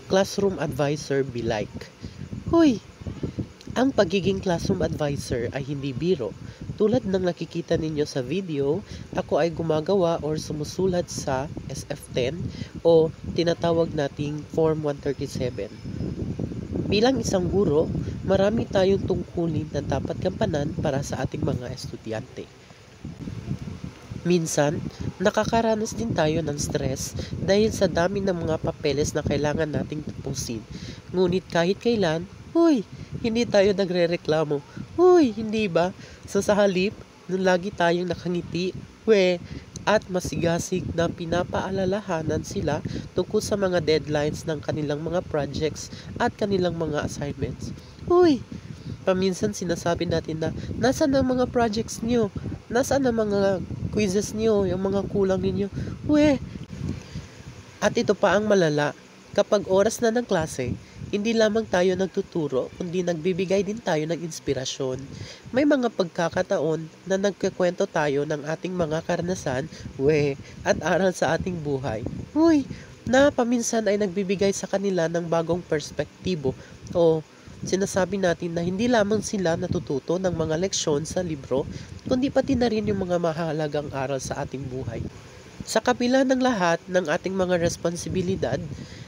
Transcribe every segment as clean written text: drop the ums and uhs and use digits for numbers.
Classroom advisor be like? Hoy! Ang pagiging classroom advisor ay hindi biro. Tulad ng nakikita ninyo sa video, ako ay gumagawa or sumusulat sa SF10 o tinatawag nating Form 137. Bilang isang guro, marami tayong tungkulin na dapat gampanan para sa ating mga estudyante. Minsan, nakakaranas din tayo ng stress dahil sa dami ng mga papeles na kailangan nating tapusin. Ngunit kahit kailan, hindi tayo nagrereklamo. Hindi ba? So sa halip, nung lagi tayong nakangiti, at masigasig na pinapaalalahanan sila tungkol sa mga deadlines ng kanilang mga projects at kanilang mga assignments. Paminsan sinasabi natin na, nasaan ang mga projects niyo? Nasaan ang mga quizzes niyo? Yung mga kulang ninyo? At ito pa ang malala, kapag oras na ng klase, hindi lamang tayo nagtuturo, kundi nagbibigay din tayo ng inspirasyon. May mga pagkakataon na nagkikwento tayo ng ating mga karanasan, at aral sa ating buhay. Na paminsan ay nagbibigay sa kanila ng bagong perspektibo o sinasabi natin na hindi lamang sila natututo ng mga leksyon sa libro, kundi pati na rin yung mga mahalagang aral sa ating buhay. Sa kabila ng lahat ng ating mga responsibilidad,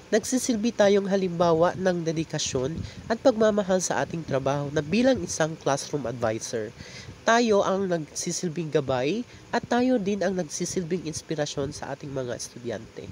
nagsisilbi tayong halimbawa ng dedikasyon at pagmamahal sa ating trabaho na bilang isang classroom advisor. Tayo ang nagsisilbing gabay at tayo din ang nagsisilbing inspirasyon sa ating mga estudyante.